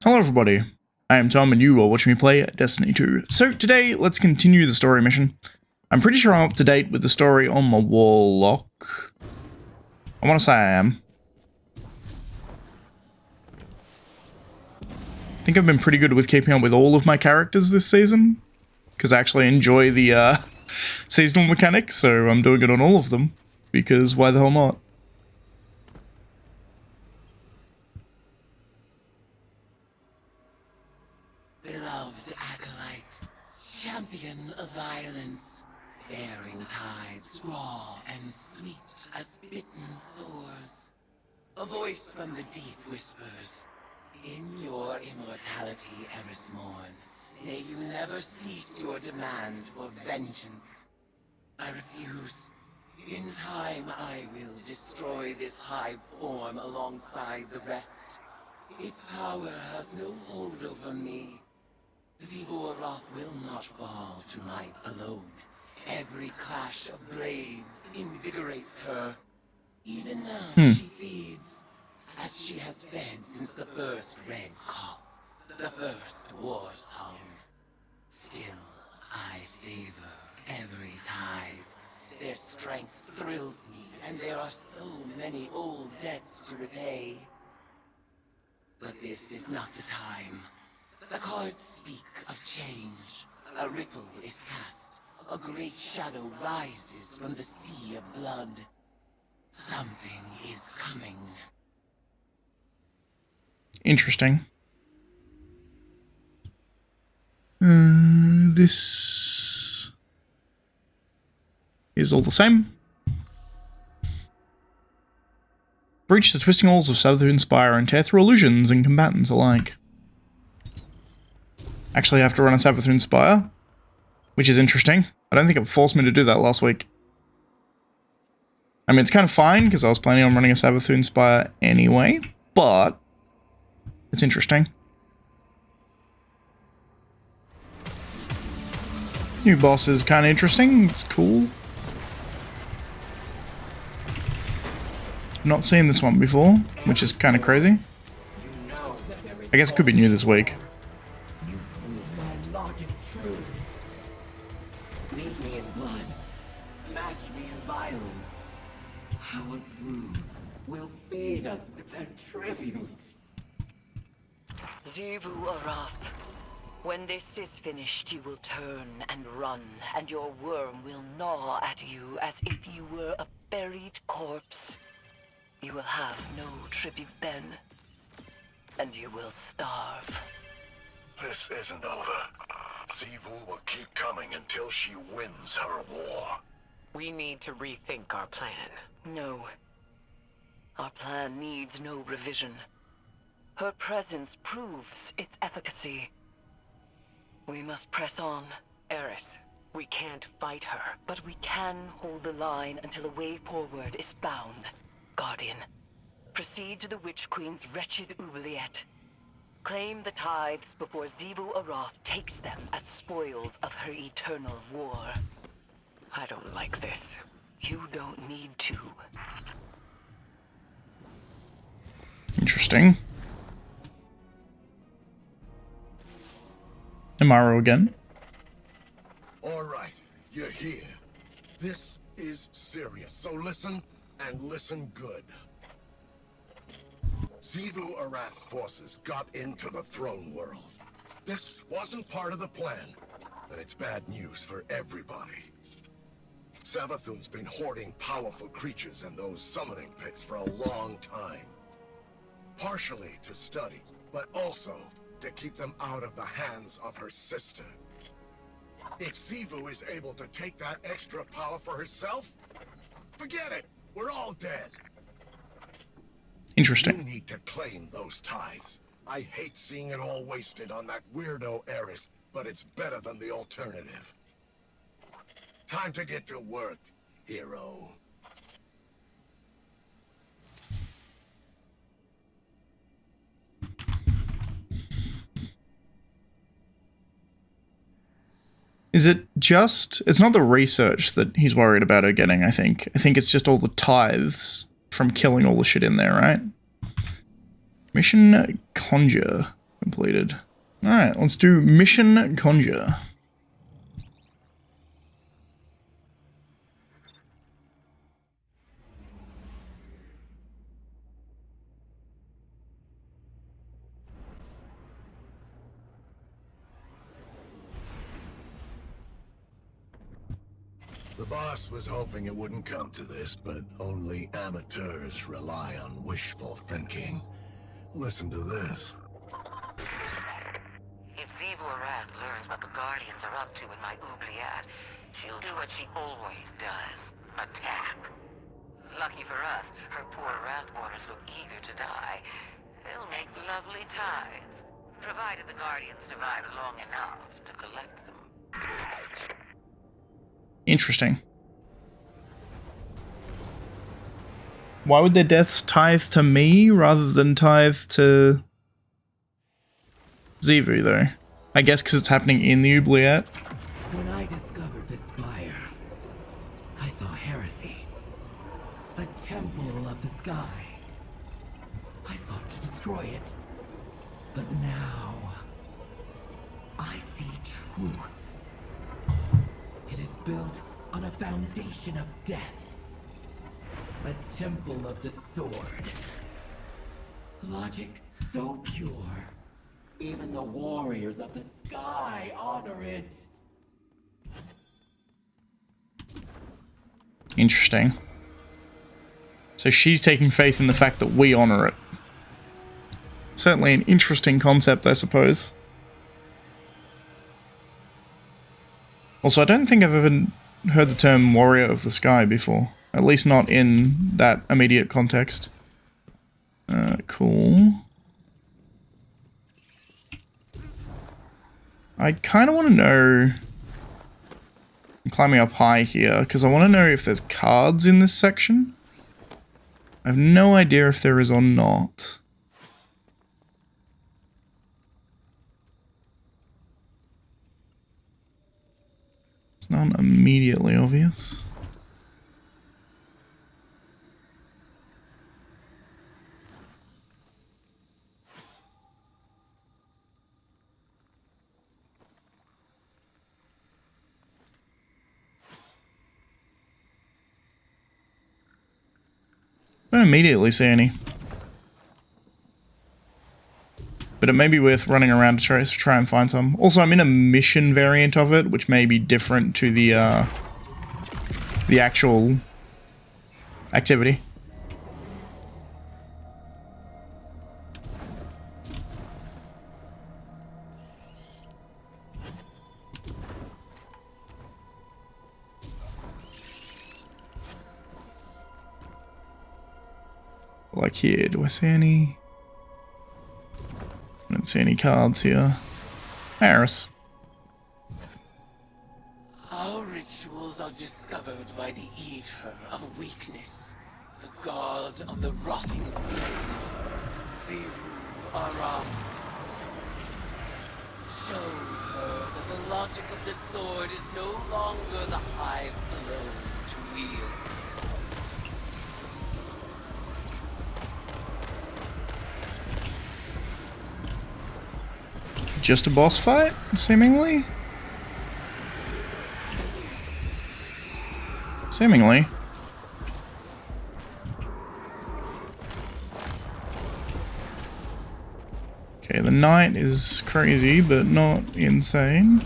Hello everybody, I am Tom and you are watching me play Destiny 2. So today, let's continue the story mission. I'm pretty sure I'm up to date with the story on my warlock. I want to say I am. I think I've been pretty good with keeping up with all of my characters this season, because I actually enjoy the seasonal mechanics, so I'm doing it on all of them, because why the hell not? Beloved acolyte, champion of violence, bearing tides raw and sweet as bitten sores. A voice from the deep whispers, in your immortality, Eris, may you never cease your demand for vengeance. I refuse. In time, I will destroy this hive form alongside the rest. Its power has no hold over me. Xivu will not fall to might alone. Every clash of blades invigorates her. Even now she feeds, as she has fed since the first red cough, the first war song. Still, I savor every tithe. Their strength thrills me, and there are so many old debts to repay. But this is not the time. The cards speak of change. A ripple is cast. A great shadow rises from the sea of blood. Something is coming. Interesting. This is all the same. Breach the twisting walls of Savathûn Spire and tear through illusions and combatants alike. Actually, I have to run a Savathûn Spire, which is interesting. I don't think it forced me to do that last week. I mean, it's kind of fine, because I was planning on running a Savathûn Spire anyway, but it's interesting. New boss is kind of interesting. It's cool. Not seen this one before, which is kind of crazy. I guess it could be new this week. You prove my logic true. Lead me in blood. Match me in violence. Our broods will feed us with their tribute. Xivu, when this is finished, you will turn and run, and your worm will gnaw at you as if you were a buried corpse. You will have no tribute then, and you will starve. This isn't over. Xivu will keep coming until she wins her war. We need to rethink our plan. No. Our plan needs no revision. Her presence proves its efficacy. We must press on. Eris, we can't fight her. But we can hold the line until a way forward is found. Guardian, proceed to the Witch Queen's wretched oubliette. Claim the tithes before Xivu takes them as spoils of her eternal war. I don't like this. You don't need to. Interesting. Amaro again. All right, you're here. This is serious, so listen, and listen good. Xivu Arath's forces got into the throne world. This wasn't part of the plan, but it's bad news for everybody. Savathûn's been hoarding powerful creatures in those summoning pits for a long time. Partially to study, but also to keep them out of the hands of her sister. If Xivu is able to take that extra power for herself, forget it! We're all dead! Interesting. You need to claim those tithes. I hate seeing it all wasted on that weirdo Eris, but it's better than the alternative. Time to get to work, hero. Is it just... It's not the research that he's worried about her getting, I think. I think it's just all the tithes from killing all the shit in there, right? Mission Conjure. Completed. Alright, let's do Mission Conjure. The boss was hoping it wouldn't come to this, but only amateurs rely on wishful thinking. Listen to this. If Xivu learns what the Guardians are up to in my oubliette, she'll do what she always does. Attack. Lucky for us, her poor Wrathborn is so eager to die. They'll make lovely tithes, provided the Guardians survive long enough to collect them. Interesting. Why would their deaths tithe to me rather than tithe to Xivu, though? I guess because it's happening in the oubliette. When I discovered this spire, I saw heresy. A temple of the sky. I sought to destroy it. But now, I see truth. It is built on a foundation of death. A temple of the sword. Logic so pure, even the warriors of the sky honor it. Interesting. So she's taking faith in the fact that we honor it. Certainly an interesting concept, I suppose. Also, I don't think I've ever heard the term Warrior of the Sky before. At least not in that immediate context. Cool. I kind of want to know... I'm climbing up high here, because I want to know if there's cards in this section. I have no idea if there is or not. It's not immediately obvious. I don't immediately see any. But it may be worth running around to try and find some. Also, I'm in a mission variant of it, which may be different to the actual activity. Like here, do I see any? I don't see any cards here. Eris. Our rituals are discovered by the Eater of Weakness, the god of the rotting slave, Xivu Aram. Show her that the logic of the sword is no longer the Hive's alone to wield. Just a boss fight, seemingly? Seemingly. Okay, the knight is crazy, but not insane.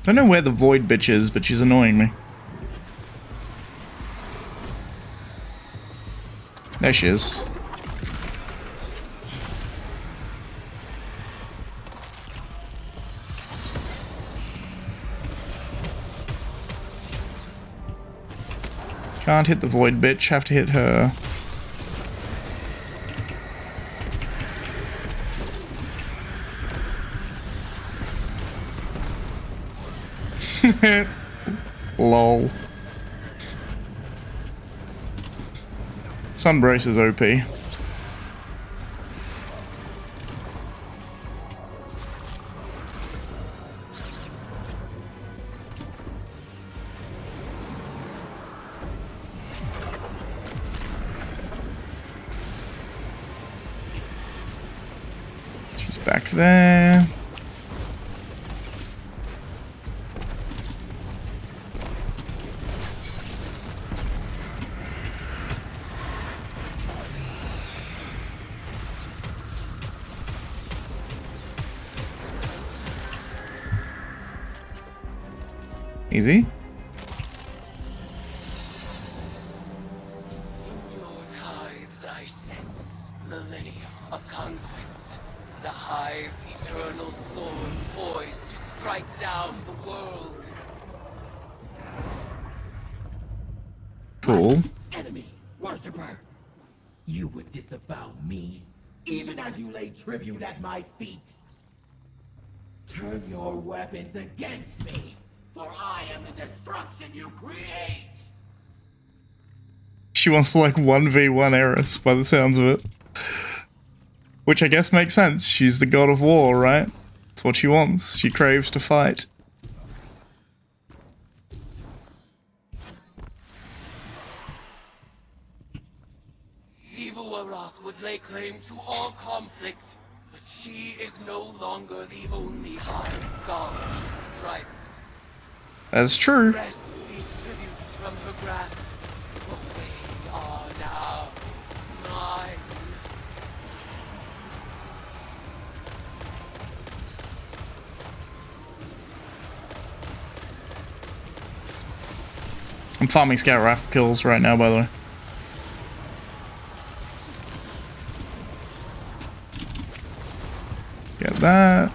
Don't know where the void bitch is, but she's annoying me. There she is. Can't hit the void bitch, have to hit her. Lol. Sunbrace is OP. She's back there. Easy. In your tides I sense millennia of conquest. The Hive's eternal sword poised to strike down the world. Cool. Enemy, worshipper. You would disavow me, even as you lay tribute at my feet. Turn your weapons against me, for I am the destruction you create. She wants to like 1v1 Eris by the sounds of it. Which I guess makes sense. She's the god of war, right? That's what she wants. She craves to fight. Xivu would lay claim to all conflict, but she is no longer the only Hive God of strife. That's true. Wrest these tributes from her grasp, for they are now mine. I'm farming scout rifle kills right now, by the way. Get that.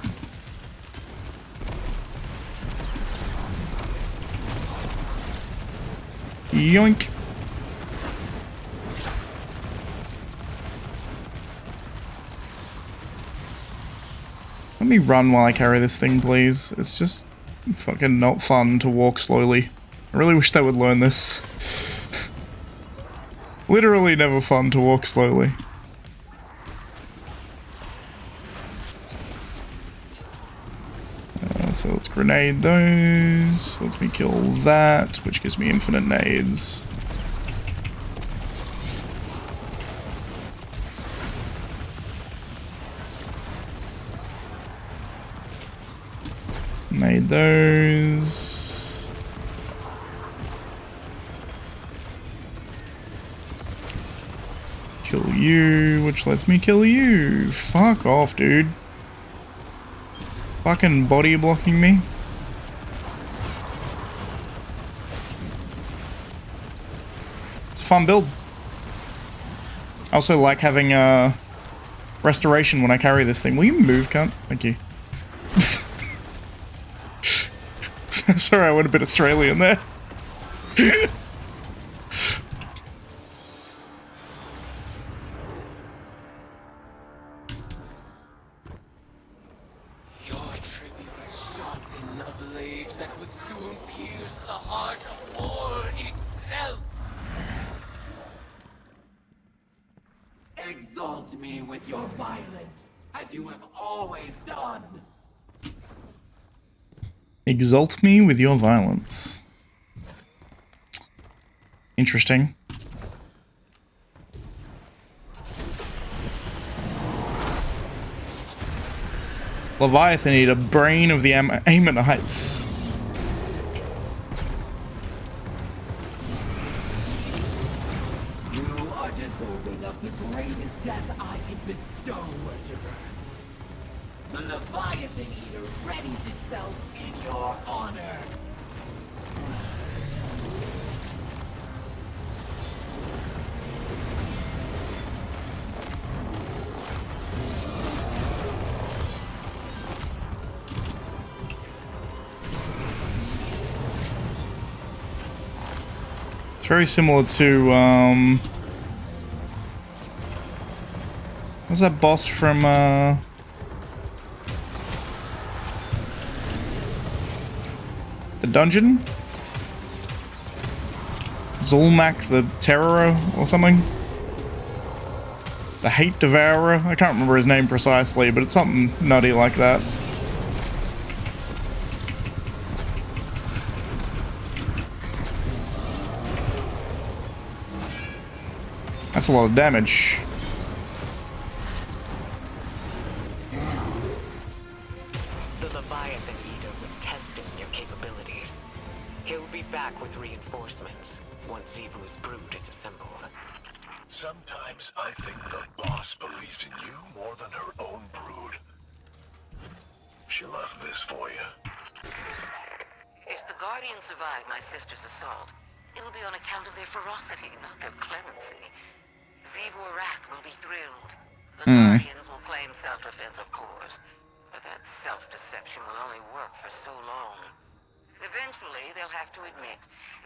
Yoink. Let me run while I carry this thing, please. It's just fucking not fun to walk slowly. I really wish they would learn this. Literally never fun to walk slowly. So let's grenade those. Lets me kill that, which gives me infinite nades. Made those. Kill you, which lets me kill you. Fuck off, dude. Fucking body blocking me. It's a fun build. I also like having restoration when I carry this thing. Will you move, cunt? Thank you. Sorry, I went a bit Australian there. Exalt me with your violence, as you have always done. Exalt me with your violence. Interesting. Leviathan need a brain of the Ammonites. You are deserving of the greatest death I can bestow, worshipper. The Leviathan Eater readies itself in your honor. It's very similar to, what's that boss from, the dungeon? Zulmak the Terrorer or something? The Hate Devourer? I can't remember his name precisely, but it's something nutty like that. That's a lot of damage. The Leviathan Eater was testing your capabilities. He'll be back with reinforcements once Xivu's brood is assembled. Sometimes I think the boss believes in you more than her own brood. She'll have this for you. If the Guardians survive my sister's assault, it'll be on account of their ferocity, not their clemency. Xivu Arath will be thrilled. The Guardians will claim self-defense, of course, but that self-deception will only work for so long. Eventually, they'll have to admit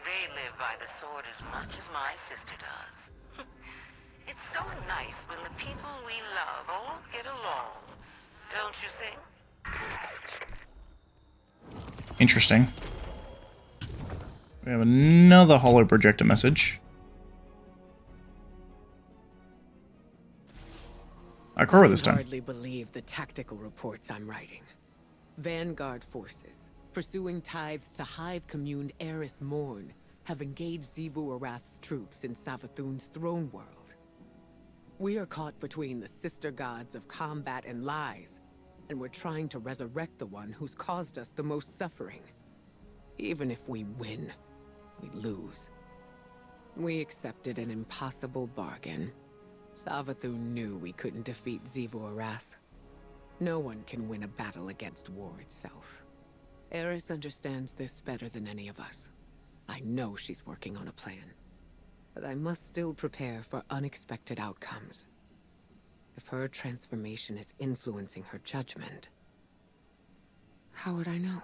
they live by the sword as much as my sister does. It's so nice when the people we love all get along, don't you think? Interesting. We have another holo projector message. Ikora this I can time. hardly believe the tactical reports I'm writing. Vanguard forces, pursuing tithes to Hive commune Eris Morn, have engaged Xivu Arath's troops in Savathun's throne world. We are caught between the sister gods of combat and lies, and we're trying to resurrect the one who's caused us the most suffering. Even if we win, we lose. We accepted an impossible bargain. Savathun knew we couldn't defeat Xivu Arath. No one can win a battle against war itself. Eris understands this better than any of us. I know she's working on a plan. But I must still prepare for unexpected outcomes. If her transformation is influencing her judgment, how would I know?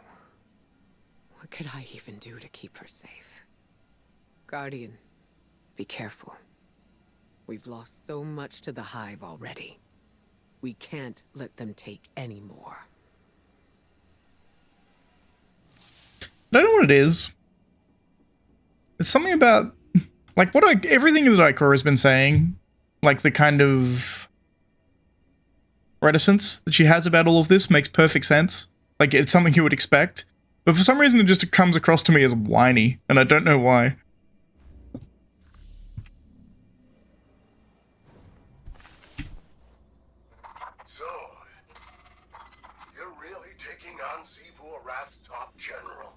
What could I even do to keep her safe? Guardian, be careful. We've lost so much to the Hive already. We can't let them take any more. I don't know what it is. It's something about, like, everything that Ikora has been saying, like the kind of reticence that she has about all of this makes perfect sense. Like, it's something you would expect. But for some reason, it just comes across to me as whiny, and I don't know why. So, you're really taking on Xivu Arath's top general.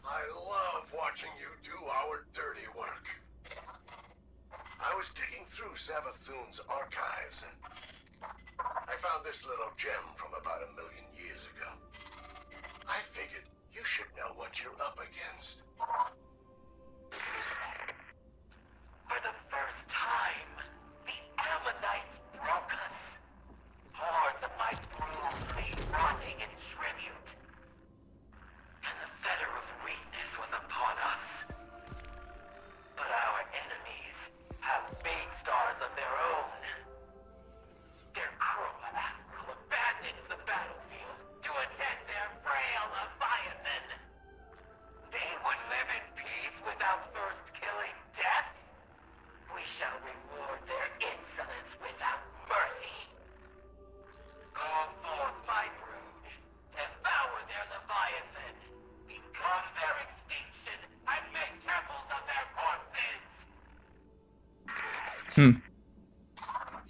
I love watching you do our dirty work. I was digging through Savathun's archives, and I found this little gem from about 1 million years ago. I figured you should know what you're up against. For the first time, the Ammonites broke us. Hordes of my brood lay rotting in tribute. And the fetter of weakness was upon us. But our enemies have made stars of their own. Their cruel admiral abandons the battlefield to attend their frail Leviathan. They would live in peace without first killing death. We shall reward their insolence without mercy. Go forth, my brood. Devour their Leviathan. Become their extinction and make temples of their corpses.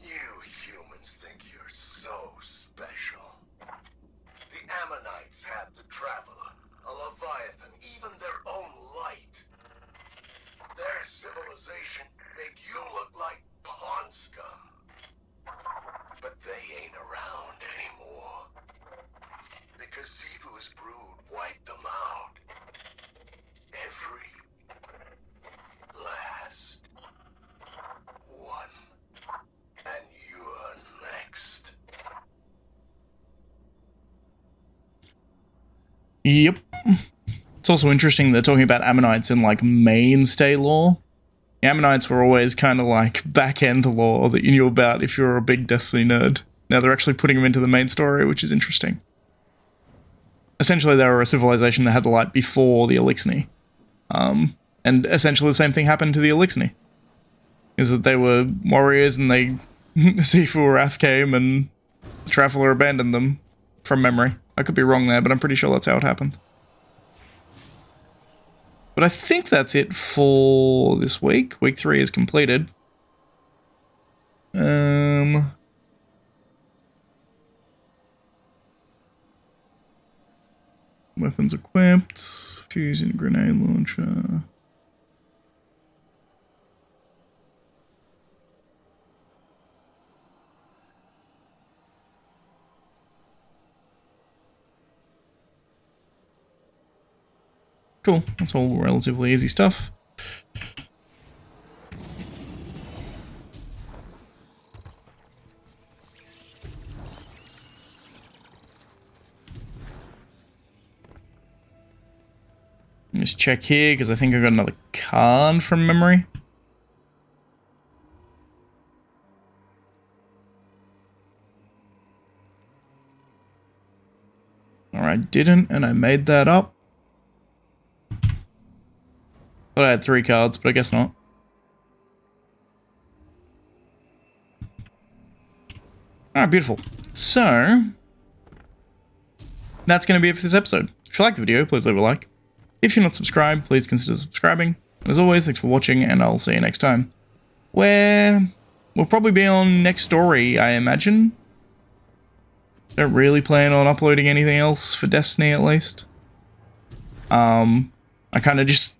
You humans think you're so special. The Ammonites had the Traveler, a Leviathan, even their own light. Their civilization made you look like pawn scum. But they ain't around anymore. Because Xivu's brood wiped them out. Every last one. And you're next. Yep. It's It's also interesting they're talking about Ammonites in like mainstay lore. The Ammonites were always kind of like back-end lore that you knew about if you were a big Destiny nerd. Now they're actually putting them into the main story, which is interesting. Essentially, they were a civilization that had the light before the Elixni. And essentially the same thing happened to the Elixni. Is that they were warriors and they... Xivu Wrath came and the Traveler abandoned them, from memory. I could be wrong there, but I'm pretty sure that's how it happened. But I think that's it for this week. Week 3 is completed. Weapons equipped. Fusing grenade launcher. Cool, that's all relatively easy stuff. Just check here, because I think I got another card from memory. Or I didn't, and I made that up. Thought I had 3 cards, but I guess not. Alright, beautiful. So, that's going to be it for this episode. If you liked the video, please leave a like. If you're not subscribed, please consider subscribing. And as always, thanks for watching, and I'll see you next time. Where we'll probably be on next story, I imagine. Don't really plan on uploading anything else for Destiny, at least. I kind of just...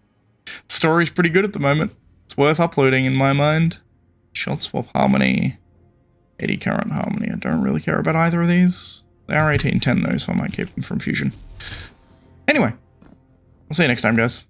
The story's pretty good at the moment. It's worth uploading in my mind. Shot swap harmony. 80 current harmony. I don't really care about either of these. They are 1810 though, so I might keep them from fusion. Anyway, I'll see you next time, guys.